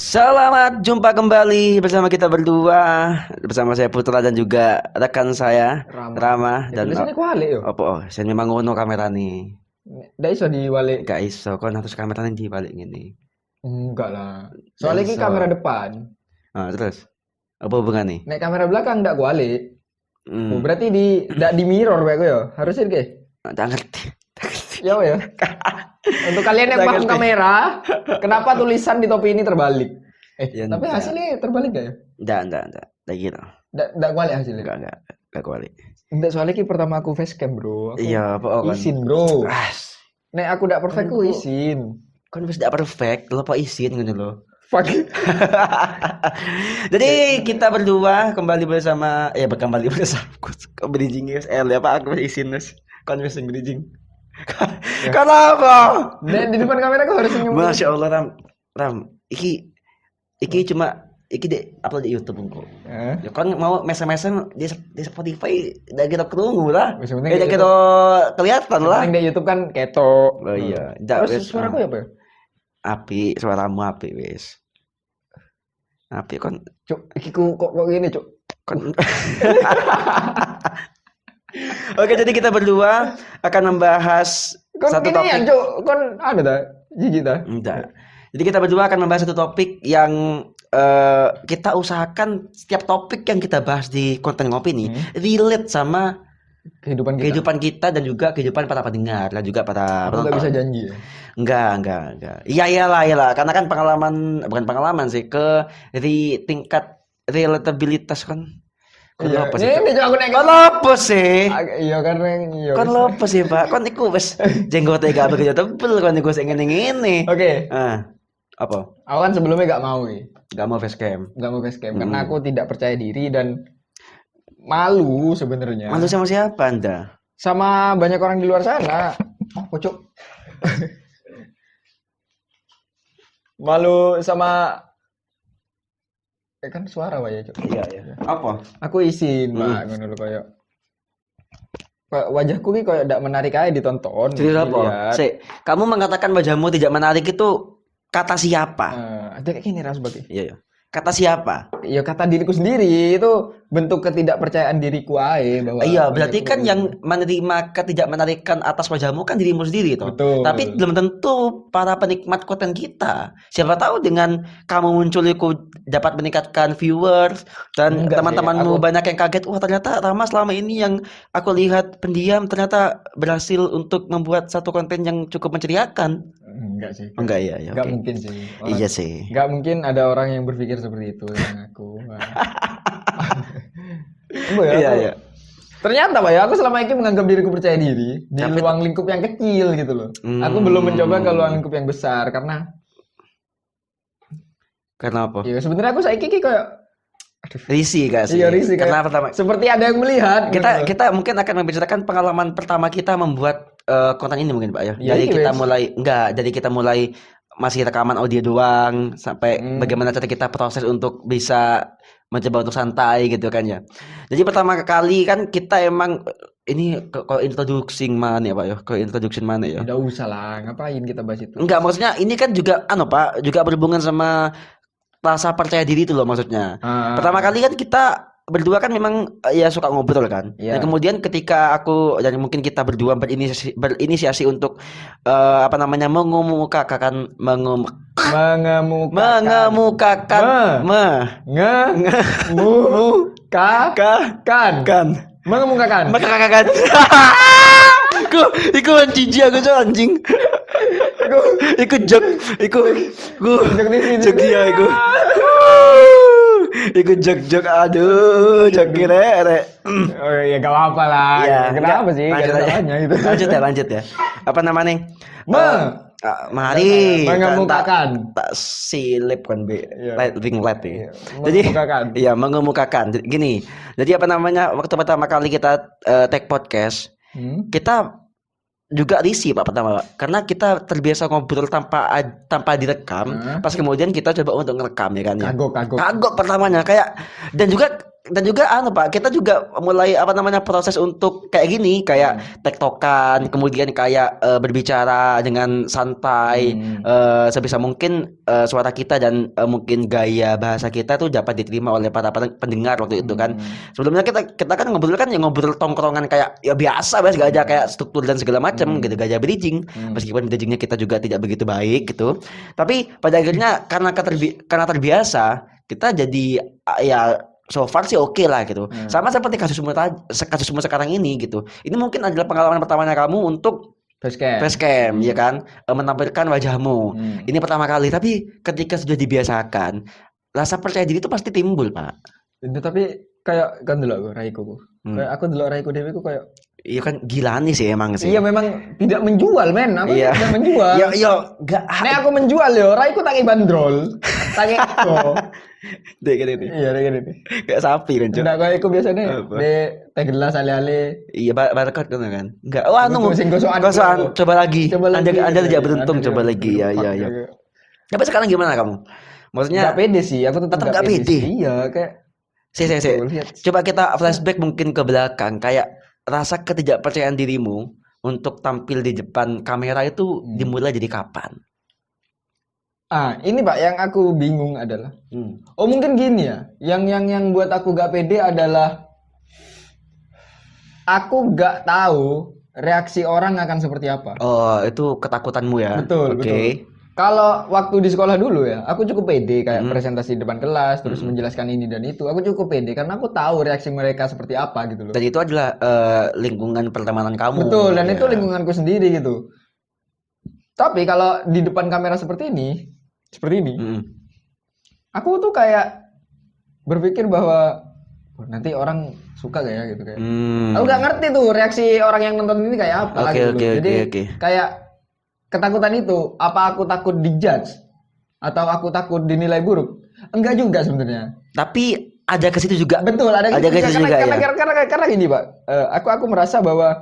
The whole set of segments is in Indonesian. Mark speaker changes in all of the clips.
Speaker 1: Selamat jumpa kembali bersama kita berdua, bersama saya Putra dan juga rekan saya Rama dan
Speaker 2: tulisannya kualik yo.
Speaker 1: opo saya memang ngono kamera nih.
Speaker 2: Ndak iso diwalik.
Speaker 1: Gak iso kon harus kamera di balik gini.
Speaker 2: Enggak lah. Soalnya
Speaker 1: Nggak
Speaker 2: ini
Speaker 1: iso.
Speaker 2: kamera depan.
Speaker 1: Terus apa hubungan nih?
Speaker 2: Nek kamera belakang ndak kualik.
Speaker 1: Hmm.
Speaker 2: Berarti ndak di mirror kayak gue yo. Harusnya kayak.
Speaker 1: Tak ngerti.
Speaker 2: Ya ya. Untuk kalian yang
Speaker 1: Tak
Speaker 2: paham
Speaker 1: ngerti.
Speaker 2: kamera, kenapa tulisan di topi ini terbalik?
Speaker 1: Ya,
Speaker 2: Tapi
Speaker 1: ndak.
Speaker 2: hasilnya terbalik gak ya?
Speaker 1: Enggak gitu.
Speaker 2: Ndak kualik hasilnya.
Speaker 1: Enggak kuali.
Speaker 2: Enggak, soalnya ki pertama aku facecam, Bro. Aku
Speaker 1: Iya, apa kan?
Speaker 2: izin, Bro.
Speaker 1: As.
Speaker 2: Nek aku ndak perfect aku
Speaker 1: Aduh.
Speaker 2: izin.
Speaker 1: Kon wis ndak perfect, lo apa izin ngono lo.
Speaker 2: Fuck.
Speaker 1: Jadi kita berdua kembali bersama kok bridging guys ya Pak aku izin Mas kon wis bridging. Kenapa?
Speaker 2: Dan di depan kamera aku harus senyum.
Speaker 1: Masya Allah Ram iki cuma iki upload di YouTube engko. Ya kan mau mesem-mesem di Spotify udah kita ketemu lah. Udah kita kelihatan lah.
Speaker 2: Yang di YouTube kan keto.
Speaker 1: Oh iya.
Speaker 2: Terus suaraku ya, Pak?
Speaker 1: Api, suaramu api wis. Api kon
Speaker 2: Cuk, iki kok gini, Cuk.
Speaker 1: kon. Oke, jadi kita berdua akan membahas
Speaker 2: Kon
Speaker 1: satu
Speaker 2: gini
Speaker 1: topik.
Speaker 2: ya, Cuk. Kon ada dah, jijik dah.
Speaker 1: Enggak. Jadi kita berdua akan membahas satu topik yang kita usahakan setiap topik yang kita bahas di konten ngopi nih relate sama kehidupan kita dan juga kehidupan para pendengar dan juga para
Speaker 2: Aku nggak bisa
Speaker 1: penonton.
Speaker 2: janji ya.
Speaker 1: Enggak. Iyalah. Karena kan bukan pengalaman sih, tingkat relatabilitas kan. Kon
Speaker 2: Iya,
Speaker 1: apa sih?
Speaker 2: ini Cuk, aku naik.
Speaker 1: Kon apa sih?
Speaker 2: Iya karena iya.
Speaker 1: Kon apa sih, Pak? Kon iku wis jenggote gak begitu tebel kon iku sing ngene-ngene.
Speaker 2: Oke,
Speaker 1: Apa?
Speaker 2: aku kan sebelumnya gak mau nih.
Speaker 1: Gak mau facecam.
Speaker 2: Gak mau facecam karena aku tidak percaya diri dan malu sebenarnya.
Speaker 1: Malu sama siapa Anda?
Speaker 2: Sama banyak orang di luar sana. Oh, Cuk. Malu sama kan suara wae, Cuk.
Speaker 1: Iya. Apa?
Speaker 2: Aku izin, Pak, ngono lho koyo. Wajahku ki koyo ndak menarik aja ditonton.
Speaker 1: Jadi apa?
Speaker 2: dilihat.
Speaker 1: Kamu mengatakan wajahmu tidak menarik itu kata siapa?
Speaker 2: Ada kayak gini ras bagi.
Speaker 1: Iya. Kata siapa?
Speaker 2: Ya kata diriku sendiri itu bentuk ketidakpercayaan diriku aja bahwa
Speaker 1: Iya, berarti
Speaker 2: wajahku
Speaker 1: kan yang menerima ketidakmenarikan atas wajahmu kan dirimu sendiri toh.
Speaker 2: Betul.
Speaker 1: Tapi belum tentu para penikmat konten kita. Siapa tahu dengan kamu muncul itu dapat meningkatkan viewers dan
Speaker 2: Enggak sih,
Speaker 1: teman-temanmu
Speaker 2: aku-
Speaker 1: banyak yang kaget. Wah, ternyata Rama selama ini yang aku lihat pendiam ternyata berhasil untuk membuat satu konten yang cukup menceriakan.
Speaker 2: Enggak sih.
Speaker 1: Enggak ya,
Speaker 2: Enggak
Speaker 1: oke.
Speaker 2: mungkin sih.
Speaker 1: Iya sih.
Speaker 2: Enggak mungkin ada orang yang berpikir seperti itu dengan aku.
Speaker 1: Iya.
Speaker 2: Ternyata Pak ya, aku selama ini menganggap diriku percaya diri di
Speaker 1: Tapi-
Speaker 2: ruang lingkup yang kecil gitu loh. Aku belum mencoba ke ruang lingkup yang besar karena
Speaker 1: Karena apa?
Speaker 2: ya sebenarnya aku saiki ki kayak
Speaker 1: Risih gak sih?
Speaker 2: Iya, risih,
Speaker 1: Karena
Speaker 2: kayak-
Speaker 1: pertama
Speaker 2: seperti ada yang melihat gitu loh.
Speaker 1: kita mungkin akan membicarakan pengalaman pertama kita membuat konten ini mungkin Pak ya.
Speaker 2: Ya,
Speaker 1: Dari
Speaker 2: iya,
Speaker 1: kita
Speaker 2: wes.
Speaker 1: mulai masih rekaman audio doang sampai bagaimana cara kita proses untuk bisa mencoba untuk santai gitu kan ya. Jadi pertama kali kan kita emang ini kalau introducing mana ya Pak ya? Kalau introduction mana ya?
Speaker 2: Udah usah lah, ngapain kita bahas itu?
Speaker 1: Enggak, maksudnya ini kan juga Pak, juga berhubungan sama rasa percaya diri itu loh maksudnya. Pertama kali kan kita berdua kan memang ya suka ngobrol kan.
Speaker 2: Iya.
Speaker 1: Dan kemudian ketika aku dan mungkin kita berdua berinisiasi untuk mengemukakan mengemukakan Iku jijik aku cok anjing. Iku jok dia iku. Iku jok aduh jok kira.
Speaker 2: Oh ya gak apa-apa lah.
Speaker 1: Iya,
Speaker 2: Kenapa sih? Gak ada salahnya itu.
Speaker 1: Lanjut ya. Apa namanya?
Speaker 2: Mari
Speaker 1: Mari
Speaker 2: mengemukakan.
Speaker 1: tak silip kan be
Speaker 2: Iya.
Speaker 1: wing light ya.
Speaker 2: Iya,
Speaker 1: Jadi
Speaker 2: mengemukakan.
Speaker 1: iya mengemukakan. Gini. Jadi apa namanya? Waktu pertama kali kita take podcast, kita juga risih Pak pertama Pak. Karena kita terbiasa ngobrol tanpa direkam. Pas kemudian kita coba untuk ngerekam ya kan ya.
Speaker 2: Kagok.
Speaker 1: Kagok pertamanya kayak dan juga dan juga Pak, kita juga mulai proses untuk kayak gini, kayak tektokan, kemudian kayak berbicara dengan santai, sebisa mungkin suara kita dan mungkin gaya bahasa kita tuh dapat diterima oleh para pendengar waktu itu kan. Sebelumnya kita kan ngobrol kan ya ngobrol tongkrongan kayak ya biasa, gak ada kayak struktur dan segala macam gitu, gak ada bridging, meskipun bridgingnya kita juga tidak begitu baik gitu. Tapi pada akhirnya karena terbiasa, kita jadi ya so far sih oke lah gitu. Sama seperti kasusmu sekarang ini gitu. Ini mungkin adalah pengalaman pertamanya kamu untuk facecam, ya kan, menampilkan wajahmu. Ini pertama kali, tapi ketika sudah dibiasakan, rasa percaya diri itu pasti timbul, Pak.
Speaker 2: Itu tapi kayak kan dulu aku Raiku. Kayak aku dulu Raiku Dewi ku kayak
Speaker 1: iya kan gila nih sih emang sih.
Speaker 2: Iya memang tidak menjual men. Aku tidak menjual.
Speaker 1: Enggak.
Speaker 2: Nek aku menjual yo, Raiku tak bandrol. Tak eko.
Speaker 1: Dek gitu.
Speaker 2: Iya, dek gitu.
Speaker 1: Kayak sapi kan, Cuk.
Speaker 2: Enggak kayak aku biasanya de teh gelas ale-ale.
Speaker 1: Iya, barcode kan. Enggak. Oh,
Speaker 2: gosokan.
Speaker 1: Coba lagi. Anda tidak beruntung, coba lagi. Ya. Tapi sekarang gimana kamu? Maksudnya
Speaker 2: enggak pede sih, aku tetap enggak pede. Iya, kayak
Speaker 1: Coba kita flashback mungkin ke belakang, kayak rasa ketidakpercayaan dirimu untuk tampil di depan kamera itu dimulai dari kapan?
Speaker 2: Ini Pak yang aku bingung adalah, oh mungkin gini ya, yang buat aku gak pede adalah aku gak tahu reaksi orang akan seperti apa.
Speaker 1: Oh, itu ketakutanmu ya?
Speaker 2: Betul. Kalau waktu di sekolah dulu ya, aku cukup pede kayak presentasi di depan kelas, terus menjelaskan ini dan itu, aku cukup pede karena aku tahu reaksi mereka seperti apa gitu loh.
Speaker 1: Dan itu adalah lingkungan pertemanan kamu.
Speaker 2: Betul, dan itu lingkunganku sendiri gitu. Tapi kalau di depan kamera seperti ini, aku tuh kayak berpikir bahwa nanti orang suka gak ya gitu kayak. Aku gak ngerti tuh reaksi orang yang nonton ini kayak apa gitu. Jadi kayak ketakutan itu, apa aku takut dijudge atau aku takut dinilai buruk? Enggak juga sebenarnya.
Speaker 1: Tapi ada ke situ juga.
Speaker 2: Betul, ada ke situ juga. Karena gini, Pak. Aku merasa bahwa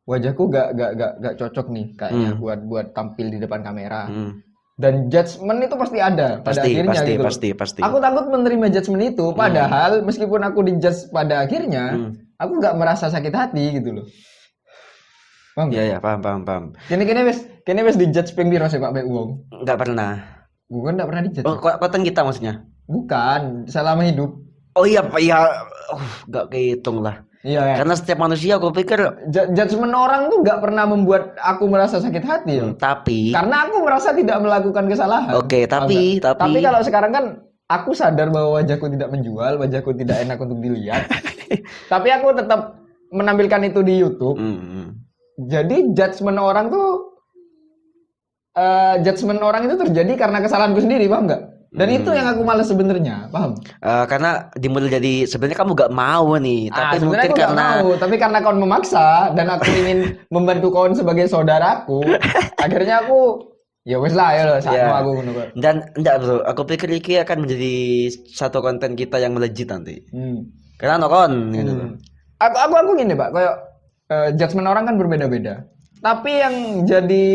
Speaker 2: wajahku gak cocok nih kayaknya buat tampil di depan kamera. Dan judgement itu pasti ada pada akhirnya gitu.
Speaker 1: Pasti.
Speaker 2: Aku takut menerima judgement itu, padahal meskipun aku dijudge pada akhirnya, aku gak merasa sakit hati gitu loh. Paham?
Speaker 1: Iya, paham.
Speaker 2: Kene wis dijudge ping piro sih Pak Mek wong?
Speaker 1: Enggak pernah.
Speaker 2: Bukan enggak pernah dijudge.
Speaker 1: Oh, konten kita maksudnya?
Speaker 2: Bukan, selama hidup.
Speaker 1: Oh iya, enggak kehitung lah.
Speaker 2: Iya ya.
Speaker 1: Karena setiap manusia aku pikir
Speaker 2: judgement orang tuh enggak pernah membuat aku merasa sakit hati ya.
Speaker 1: Tapi
Speaker 2: karena aku merasa tidak melakukan kesalahan.
Speaker 1: Oke, tapi
Speaker 2: kalau sekarang kan aku sadar bahwa wajahku tidak menjual, wajahku tidak enak untuk dilihat. Tapi aku tetap menampilkan itu di YouTube. Jadi judgement orang itu terjadi karena kesalahanku sendiri, paham nggak? Dan itu yang aku malas sebenarnya, paham?
Speaker 1: Karena dimulai dari sebenarnya kamu nggak mau nih, tapi mungkin
Speaker 2: aku
Speaker 1: karena
Speaker 2: mau, tapi karena kau memaksa dan aku ingin membantu kau sebagai saudaraku, akhirnya aku ya wes lah ya saatmu aku menurut.
Speaker 1: Dan enggak bro, aku pikir ini akan menjadi satu konten kita yang melejit nanti. Karena nokon gitu.
Speaker 2: Aku gini Pak, kayak judgement orang kan berbeda-beda. Tapi yang jadi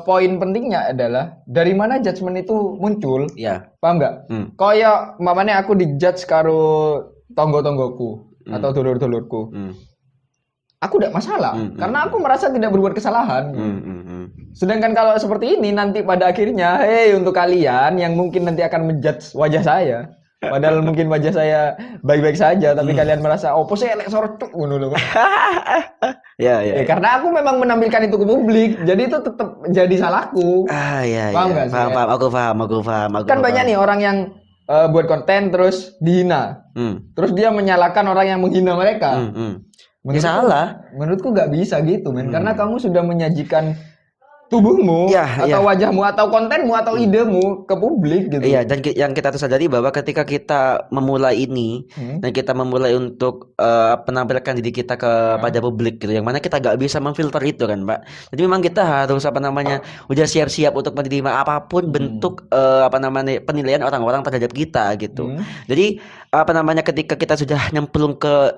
Speaker 2: poin pentingnya adalah dari mana judgement itu muncul.
Speaker 1: Iya.
Speaker 2: Paham nggak? Kayak mamanya aku dijudge karo tonggo-tonggoku atau dulur-dulurku. Aku tidak masalah karena aku merasa tidak berbuat kesalahan. Sedangkan kalau seperti ini nanti pada akhirnya, untuk kalian yang mungkin nanti akan menjudge wajah saya, padahal mungkin wajah saya baik-baik saja, tapi kalian merasa opo sih elek sorcuk ngono lho. Ya, karena aku memang menampilkan itu ke publik, jadi itu tetap jadi salahku. Paham nggak sih?
Speaker 1: Paham, aku paham.
Speaker 2: Kan banyak nih orang yang buat konten terus dihina, terus dia menyalahkan orang yang menghina mereka. Menurutku nggak bisa gitu, men. Karena kamu sudah menyajikan tubuhmu atau wajahmu atau kontenmu atau idemu ke publik gitu.
Speaker 1: Iya, dan yang kita harus sadari bahwa ketika kita memulai ini dan kita memulai untuk menampilkan diri kita kepada publik gitu, yang mana kita gak bisa memfilter itu kan, Pak. Jadi memang kita harus udah siap-siap untuk menerima apapun bentuk penilaian orang-orang terhadap kita gitu. Jadi ketika kita sudah nyemplung ke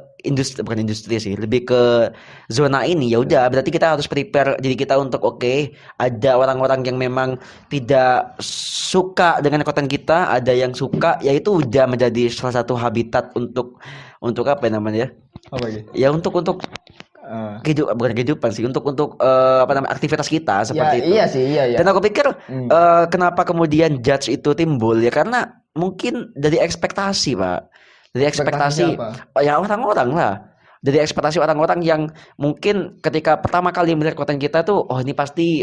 Speaker 1: bukan industri sih, lebih ke zona ini. Ya udah, berarti kita harus prepare diri kita untuk oke, ada orang-orang yang memang tidak suka dengan konten kita, ada yang suka, yaitu udah menjadi salah satu habitat untuk apa namanya ya?
Speaker 2: Apa gitu?
Speaker 1: Ya untuk bukan kehidupan sih, untuk apa namanya aktivitas kita
Speaker 2: Ya,
Speaker 1: seperti itu.
Speaker 2: iya sih, iya ya.
Speaker 1: Dan aku pikir kenapa kemudian judge itu timbul ya karena mungkin dari ekspektasi, Pak. Dari ekspektasi
Speaker 2: apa?
Speaker 1: ya orang-orang lah. Dari ekspektasi orang-orang yang mungkin ketika pertama kali melihat konten kita tuh, oh ini pasti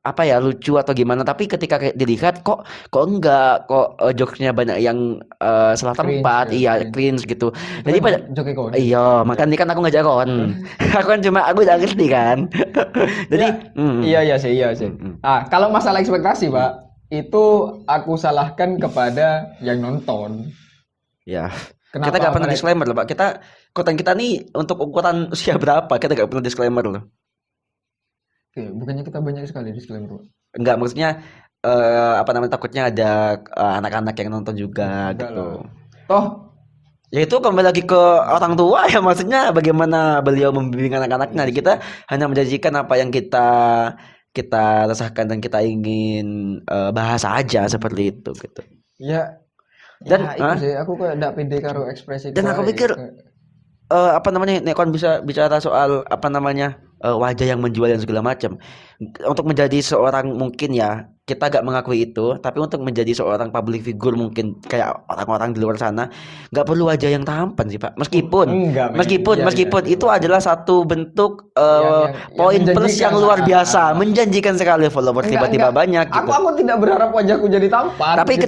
Speaker 1: apa ya lucu atau gimana, tapi ketika dilihat kok enggak, kok jokesnya banyak yang salah tempat, iya cringe gitu. Jadi pada iya, makanya kan aku ngajak kon. Aku kan aku udah ngerti kan. Jadi
Speaker 2: iya sih. Kalau masalah ekspektasi, Pak, itu aku salahkan kepada yang nonton.
Speaker 1: Ya. Kenapa kita gak pernah disclaimer loh, Pak. Konten kita nih untuk ukuran usia berapa? Kita gak pernah disclaimer loh.
Speaker 2: Oke, bukannya kita banyak sekali disclaimer.
Speaker 1: Enggak, maksudnya apa namanya, takutnya ada anak-anak yang nonton juga gitu.
Speaker 2: Toh
Speaker 1: ya itu kembali lagi ke orang tua ya, maksudnya bagaimana beliau membimbing anak-anaknya. Kita hanya menjanjikan apa yang kita rasakan dan kita ingin bahas aja seperti itu gitu.
Speaker 2: Ya. Dan itu sih aku kayak ndak pede karo ekspresi.
Speaker 1: Dan aku pikir apa namanya, Nekon bisa bicara soal apa namanya wajah yang menjual dan segala macam. Untuk menjadi seorang, mungkin ya kita gak mengakui itu, tapi untuk menjadi seorang public figure mungkin kayak orang-orang di luar sana gak perlu wajah yang tampan sih, Pak. Meskipun itu adalah satu bentuk poin plus yang luar biasa, menjanjikan sekali followers tiba-tiba banyak gitu.
Speaker 2: Aku tidak berharap wajahku jadi tampan.
Speaker 1: Tapi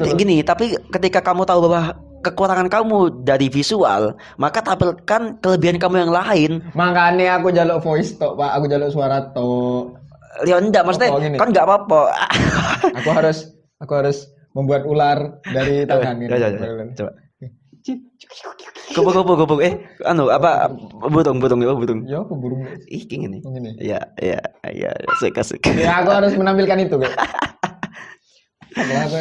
Speaker 1: tapi ketika kamu tahu bahwa kekurangan kamu dari visual, maka tampilkan kelebihan kamu yang lain.
Speaker 2: Makanya aku jaluk voice talk, Pak. Aku jaluk suara talk.
Speaker 1: Ya enggak, maksudnya kan enggak apa-apa.
Speaker 2: aku harus membuat ular dari tangan ini.
Speaker 1: Coba. Kupu-kupu. Apa burung.
Speaker 2: Ya, apa burung?
Speaker 1: Ih, kayak gini. Iya. Suka.
Speaker 2: Ya, aku harus menampilkan itu, guys.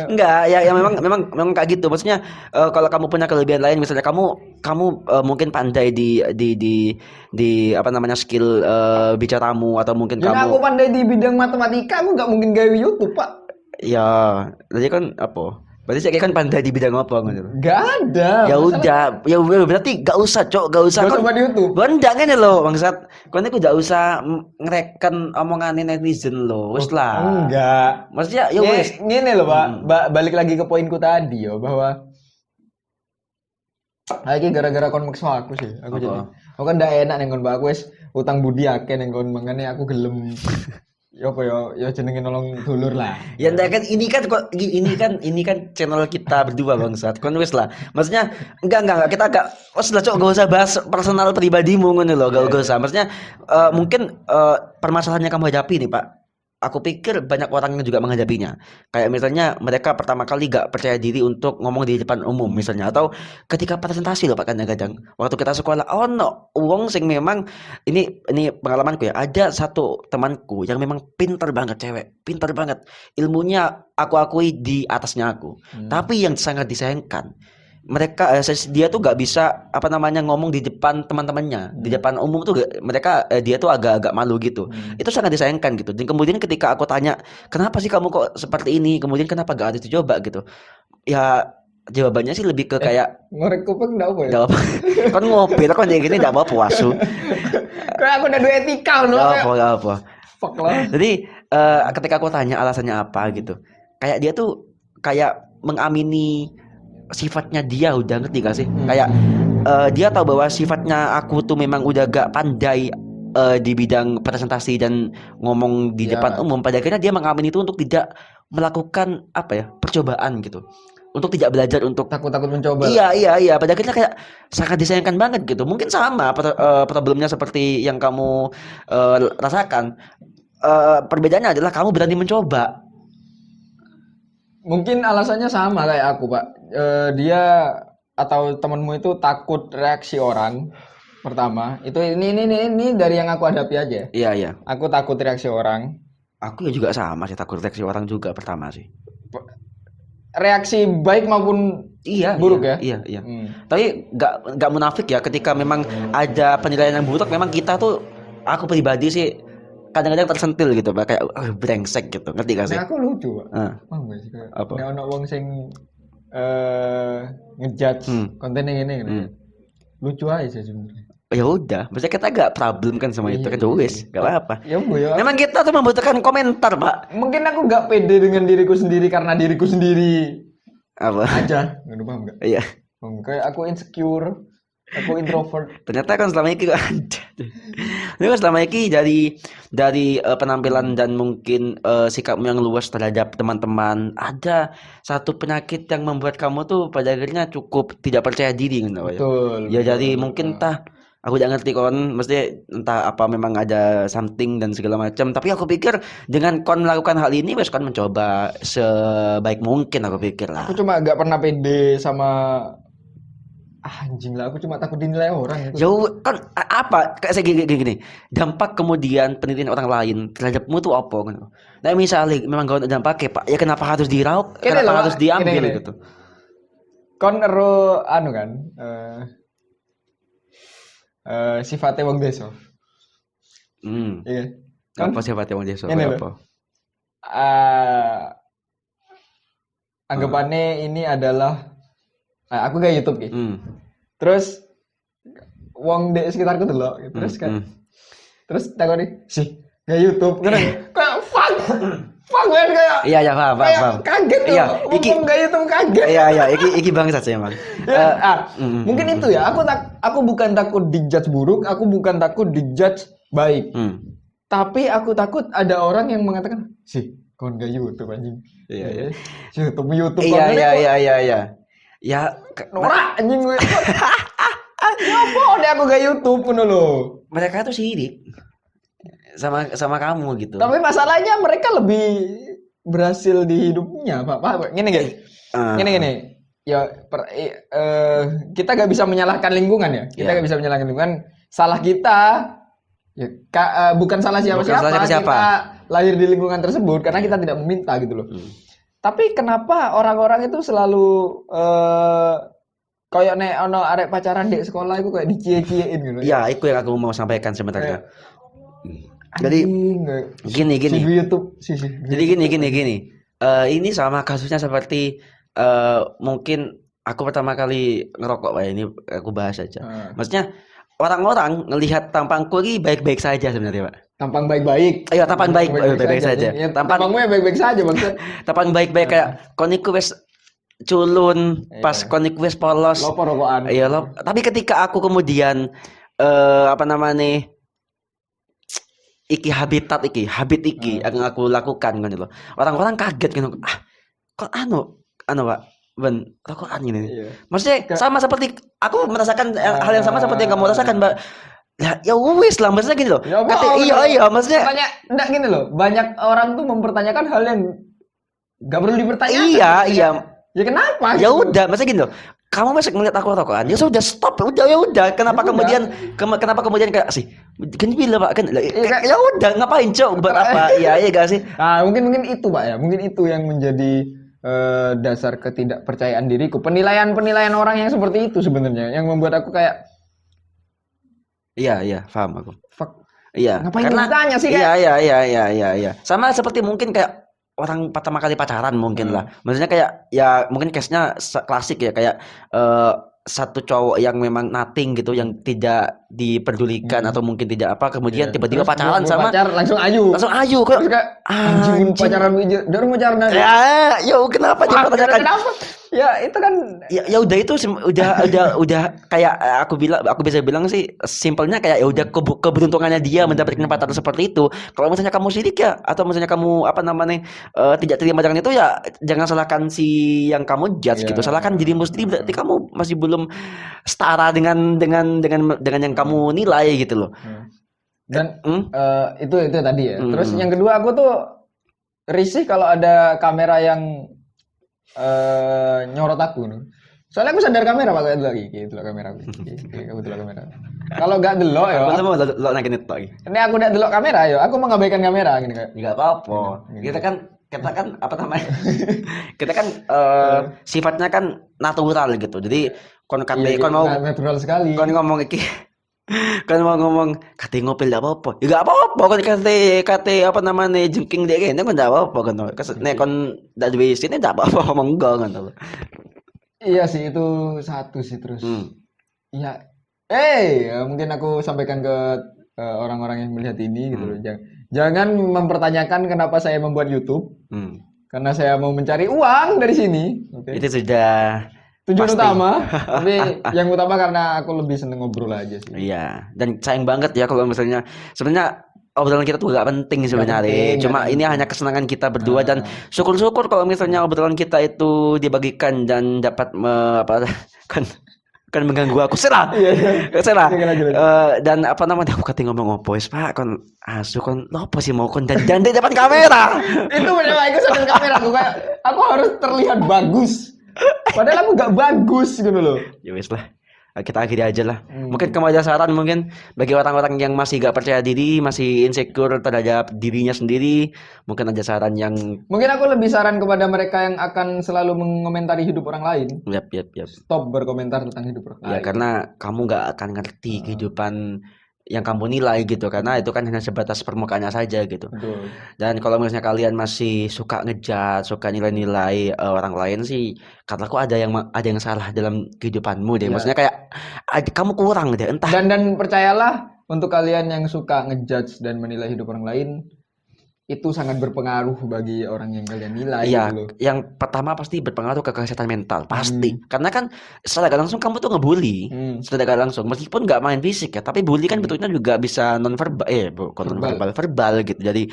Speaker 1: Enggak, ya memang kayak gitu. Maksudnya kalau kamu punya kelebihan lain, misalnya kamu mungkin pandai di apa namanya skill bicaramu, atau mungkin kamu.
Speaker 2: Aku pandai di bidang matematika, aku nggak mungkin gawe YouTube, Pak.
Speaker 1: Ya, jadi kan apa? Berarti saya kan pandai di bidang apa gitu?
Speaker 2: Gak ada.
Speaker 1: Ya udah, berarti gak usah, Cok, gak usah.
Speaker 2: Gak usah di YouTube.
Speaker 1: Gondang ini loh, bangsat. Kau ini gak usah ngereken omongan netizen lo, wes lah.
Speaker 2: Enggak.
Speaker 1: Maksudnya ya wes.
Speaker 2: Gini loh, Pak. Balik lagi ke poinku tadi ya, bahwa lagi gara-gara kon maksa aku sih. Aku kan ndak enak ning kon, Mbak. Aku wis utang budi akeh ning kon, mangane aku gelem. Ya apa ya jenenge nolong dulur lah.
Speaker 1: Ya ndak kan ini kan channel kita berdua bangsat. Kon wis lah. Maksudnya enggak kita enggak wes lah, Cok, enggak usah bahas personal pribadimu ngono lho, enggak usah. Maksudnya mungkin permasalahan yang kamu hadapi nih, Pak. Aku pikir banyak orang yang juga menghadapinya. Kayak misalnya mereka pertama kali gak percaya diri untuk ngomong di depan umum misalnya, atau ketika presentasi loh, Pak, kadang-kadang waktu kita sekolah, wong sing memang ini pengalamanku ya, ada satu temanku yang memang pintar banget, cewek pintar banget, ilmunya aku akui di atasnya aku, tapi yang sangat disayangkan dia tuh gak bisa apa namanya ngomong di depan teman-temannya, di depan umum tuh dia tuh agak-agak malu gitu. Itu sangat disayangkan gitu. Dan kemudian ketika aku tanya, kenapa sih kamu kok seperti ini, kemudian kenapa gak ada dicoba gitu, ya jawabannya sih lebih ke kayak
Speaker 2: ngorek kuping enggak apa ya?
Speaker 1: Enggak apa. Kan ngopi kan kayak gini enggak apa-apa wasu.
Speaker 2: Kayak aku udah dua etika loh.
Speaker 1: Enggak apa.
Speaker 2: Fuck lah.
Speaker 1: Jadi ketika aku tanya alasannya apa gitu, kayak dia tuh kayak mengamini sifatnya dia, udah ngerti gak sih? Kayak dia tahu bahwa sifatnya aku tuh memang udah gak pandai di bidang presentasi dan ngomong di depan umum. Pada akhirnya dia mengamini itu untuk tidak melakukan apa ya, percobaan gitu, untuk tidak belajar, untuk
Speaker 2: takut mencoba.
Speaker 1: Iya. Pada akhirnya kayak sangat disayangkan banget gitu. Mungkin sama problemnya seperti yang kamu rasakan. Perbedaannya adalah kamu berani mencoba.
Speaker 2: Mungkin alasannya sama kayak aku, Pak. Dia atau temanmu itu takut reaksi orang. Pertama, itu ini dari yang aku hadapi aja.
Speaker 1: Iya.
Speaker 2: Aku takut reaksi orang.
Speaker 1: Aku juga sama sih, takut reaksi orang juga pertama sih.
Speaker 2: Reaksi baik maupun
Speaker 1: Iya,
Speaker 2: buruk
Speaker 1: iya,
Speaker 2: ya.
Speaker 1: iya, iya. Tapi nggak munafik ya, ketika memang ada penilaian yang buruk, memang kita tuh, aku pribadi sih kadang-kadang tersentil gitu, Pak, kayak brengsek gitu, ngerti gak sih?
Speaker 2: Nah aku lucu Pak. Paham gak sih kayak nek ono wong sing ngejudge konten ini lucu aja sih sebenarnya.
Speaker 1: Ya udah, maksudnya kita gak problem kan sama itu, kan wes, gak apa-apa.
Speaker 2: Ya Bu ya.
Speaker 1: Memang kita tuh membutuhkan komentar, Pak.
Speaker 2: Mungkin aku gak pede dengan diriku sendiri karena diriku sendiri
Speaker 1: Apa?
Speaker 2: aja, nggak paham gak?
Speaker 1: Iya.
Speaker 2: Kayak aku insecure, aku introvert.
Speaker 1: Ternyata kan selama ini ada. Ini kan selama ini dari penampilan dan mungkin sikapmu yang luas terhadap teman-teman, ada satu penyakit yang membuat kamu tuh pada akhirnya cukup tidak percaya diri gitu ya.
Speaker 2: Betul.
Speaker 1: Ya jadi mungkin entah aku tidak ngerti kon, mesti entah apa memang ada something dan segala macam. Tapi aku pikir dengan kon melakukan hal ini, wes kon mencoba sebaik mungkin, aku pikir lah.
Speaker 2: Aku cuma gak pernah pede sama anjing lah, aku cuma takut dinilai orang itu.
Speaker 1: Jauh kan apa kayak saya gini, dampak kemudian penilaian orang lain terhadapmu tuh apa gitu. Nah misalnya memang gak ada dampak pak, ya kenapa harus diraup, kenapa harus diambil gitu.
Speaker 2: Kon ero anu kan sifatnya wong desa. Iya.
Speaker 1: Apa sifatnya wong desa? Apa?
Speaker 2: Anggapannya ini adalah aku gak YouTube gitu. Terus wong di sekitarku delok gitu. Terus kan terus takoni sih gak YouTube kan kayak fuck banget kayak
Speaker 1: iya paham
Speaker 2: kaget tuh
Speaker 1: iya
Speaker 2: iki gak YouTube kaget
Speaker 1: iya iki bangsat sih emang
Speaker 2: mungkin itu ya aku bukan takut dijudge buruk, aku bukan takut dijudge baik, tapi aku takut ada orang yang mengatakan sih kon gak YouTube anjing.
Speaker 1: Iya
Speaker 2: YouTube
Speaker 1: iya ya
Speaker 2: norak anjing gue. Ya apa deh aku gak YouTube pun lo.
Speaker 1: Mereka tuh sirik sama kamu gitu.
Speaker 2: Tapi masalahnya mereka lebih berhasil di hidupnya, Pak. Gini guys. Gini. Ya kita gak bisa menyalahkan lingkungan ya. Kita gak bisa menyalahkan lingkungan. Salah kita ya bukan salah siapa-siapa. Kita lahir di lingkungan tersebut karena kita tidak meminta gitu loh. Tapi kenapa orang-orang itu selalu kayak nek ono arek pacaran di sekolah itu kayak dicie-ciein gitu.
Speaker 1: Iya, itu yang aku mau sampaikan sebenarnya. Jadi gini.
Speaker 2: YouTube sih.
Speaker 1: Jadi gini. Ini sama kasusnya seperti mungkin aku pertama kali ngerokok, Pak. Ini aku bahas aja. Maksudnya orang-orang ngelihat tampangku ini baik-baik saja sebenarnya, Pak.
Speaker 2: Tampang baik-baik.
Speaker 1: Iya, tampang baik-baik saja.
Speaker 2: Ya, tampangnya baik-baik saja, Bang.
Speaker 1: Tampang baik-baik kayak koniku wes culun, pas koniku wes polos.
Speaker 2: Lopo rokokan.
Speaker 1: Iya, tapi ketika aku kemudian apa namanya? Habit iki yang aku lakukan gitu loh. Orang-orang kaget gitu. Kok anu Pak, ben rokokan gini. Iya. Maksudnya sama seperti aku merasakan hal yang sama seperti yang kamu rasakan, Mbak. Ya wis lah, maksudnya gini loh.
Speaker 2: Ya,
Speaker 1: iya, maksudnya
Speaker 2: enggak gini loh. Banyak orang tuh mempertanyakan hal yang enggak perlu dipertanyakan.
Speaker 1: Iya.
Speaker 2: Ya kenapa?
Speaker 1: Ya udah, maksudnya gini loh. Kamu masih ngeliat aku rokokan, ya sudah stop, ya udah. Kenapa kemudian kayak sih? Kan bila Pak kan, ya udah ngapain cok, buat apa? Iya gak sih?
Speaker 2: Mungkin itu Pak ya, mungkin itu yang menjadi dasar ketidakpercayaan diriku. Penilaian orang yang seperti itu sebenarnya yang membuat aku kayak
Speaker 1: iya, paham aku.
Speaker 2: Fuck.
Speaker 1: Iya.
Speaker 2: Ngapain ditanya sih kayak?
Speaker 1: Iya. Sama seperti mungkin kayak orang pertama kali pacaran mungkin lah. Maksudnya kayak ya mungkin case-nya klasik ya, kayak satu cowok yang memang nothing gitu, yang tidak diperdulikan atau mungkin tidak apa, kemudian tiba-tiba pacaran sama
Speaker 2: langsung ayu kayak anjing pacaran udah mau pacaran
Speaker 1: ya kenapa dia pacaran?
Speaker 2: Ya itu kan
Speaker 1: ya udah itu udah kayak aku bisa bilang sih simpelnya kayak ya udah keberuntungannya dia mendapatkan pacar seperti itu. Kalau misalnya kamu sirik ya, atau misalnya kamu apa namanya tidak terima dengan itu, ya jangan salahkan si yang kamu judge gitu, salahkan dirimu sendiri. Berarti kamu masih belum setara dengan yang kamu nilai gitu loh.
Speaker 2: Dan itu tadi ya. Terus yang kedua, aku tuh risih kalau ada kamera yang nyorot aku. Soalnya aku sadar kamera pakai lagi, gitu loh kamera. Aku delok kamera. Kalau gak delok ya.
Speaker 1: Aku mau delok naikin itu lagi.
Speaker 2: Ini aku udah delok kamera ya, aku mengabaikan kamera gini kayak.
Speaker 1: Enggak apa-apa. Kita kan kita kan apa namanya? Kita kan sifatnya kan natural gitu. Jadi kon kate kon mau
Speaker 2: natural sekali.
Speaker 1: kon ngomong iki kan mau ngomong kate ngopil enggak apa-apa. Ya enggak apa-apa kan kate apa namanya jengking dek kene kan enggak apa-apa kan. Nek kon ndak duwe isine enggak apa-apa ngomong enggak kan.
Speaker 2: Iya sih itu satu sih terus. Iya. Mungkin aku sampaikan ke orang-orang yang melihat ini gitu loh. Jangan mempertanyakan kenapa saya membuat YouTube. Karena saya mau mencari uang dari sini. Okay.
Speaker 1: Itu sudah
Speaker 2: tujuan
Speaker 1: pasti.
Speaker 2: utama. Tapi yang utama karena aku lebih seneng ngobrol aja sih.
Speaker 1: Iya. Dan sayang banget ya kalau misalnya sebenarnya obrolan kita tuh gak penting sebenarnya. Cuma ini hanya kesenangan kita berdua dan syukur-syukur kalau misalnya obrolan kita itu dibagikan dan dapat kan mengganggu aku salah. Salah. Dan apa namanya aku kata ngomong opo wis Pak kon asu kon lopo sih mau kon dan di depan kamera.
Speaker 2: Itu bener aku sambil kamera aku harus terlihat bagus. Padahal aku gak bagus gitu loh.
Speaker 1: Ya wis lah. Kita akhiri aja lah. Mungkin kamu ada saran mungkin bagi orang-orang yang masih gak percaya diri, masih insecure terhadap dirinya sendiri, mungkin ada saran yang
Speaker 2: mungkin aku lebih saran kepada mereka yang akan selalu mengomentari hidup orang lain.
Speaker 1: Yap.
Speaker 2: Stop berkomentar tentang hidup orang lain.
Speaker 1: Ya karena kamu gak akan ngerti kehidupan yang kamu nilai gitu karena itu kan hanya sebatas permukaannya saja gitu.
Speaker 2: Betul.
Speaker 1: Dan kalau misalnya kalian masih suka ngejat, suka nilai-nilai orang lain sih, kataku ada yang salah dalam kehidupanmu deh. Maksudnya kayak kamu kurang deh entah.
Speaker 2: Dan percayalah untuk kalian yang suka ngejudge dan menilai hidup orang lain itu sangat berpengaruh bagi orang yang kalian nilai.
Speaker 1: Iya,
Speaker 2: gitu loh.
Speaker 1: yang pertama pasti berpengaruh ke kesehatan mental, pasti. Karena kan secara gak langsung kamu tuh ngebully, secara gak langsung, meskipun gak main fisik ya, tapi bully kan betulnya juga bisa non-verbal, bukan non-verbal, verbal gitu. Jadi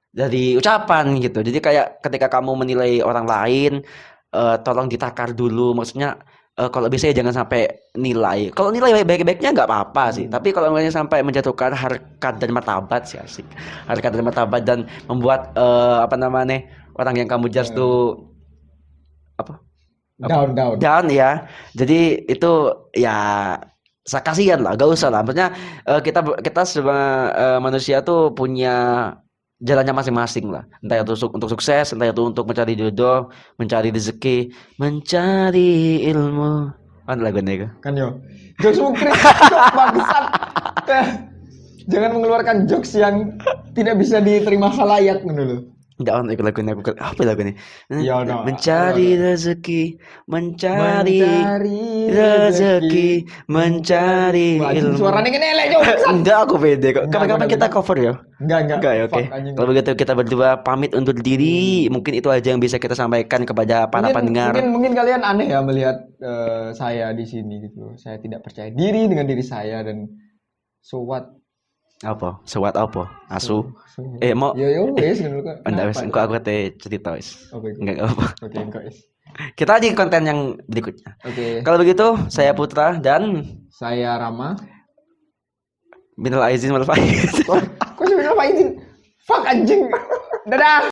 Speaker 1: dari ucapan gitu. Jadi kayak ketika kamu menilai orang lain, tolong ditakar dulu, maksudnya kalau bisa ya jangan sampai nilai. Kalau nilai baik-baiknya nggak apa-apa sih. Tapi kalau misalnya sampai menjatuhkan harkat dan martabat sih asik. Harkat dan martabat dan membuat apa namanya orang yang kamu judge tuh apa? Down ya. Jadi itu ya kasihan lah, gak usah lah. Maksudnya kita sebagai manusia tuh punya jalannya masing-masing lah, entah itu untuk sukses, entah itu untuk mencari jodoh, mencari rezeki, mencari ilmu. Kan lagu nih
Speaker 2: kan yo jokes mungkin bangsat. Jangan mengeluarkan jokes yang tidak bisa diterima khalayak dulu.
Speaker 1: Enggak on ikut lagu ini apa lagu ini? Mencari rezeki, mencari rezeki, mencari ilmu.
Speaker 2: Suaranya gini elek yo.
Speaker 1: Enggak, aku pede kok. Kapan-kapan kita cover ya?
Speaker 2: Enggak
Speaker 1: ya, oke. Kalau begitu kita berdua pamit undur diri. Mungkin itu aja yang bisa kita sampaikan kepada para pendengar.
Speaker 2: Mungkin kalian aneh ya melihat saya di sini gitu. Saya tidak percaya diri dengan diri saya dan so what?
Speaker 1: Apa? Sewat apa? Asu. Mau
Speaker 2: yo wes dulu kok.
Speaker 1: Anda wes engko aku teh cerita wes. Enggak apa.
Speaker 2: Oke, engko wes.
Speaker 1: Kita aja konten yang berikutnya.
Speaker 2: Oke.
Speaker 1: Kalau begitu, saya Putra dan
Speaker 2: saya Rama.
Speaker 1: Minal aizin wal faizin.
Speaker 2: Kok minal faizin? Fuck anjing. Dadah.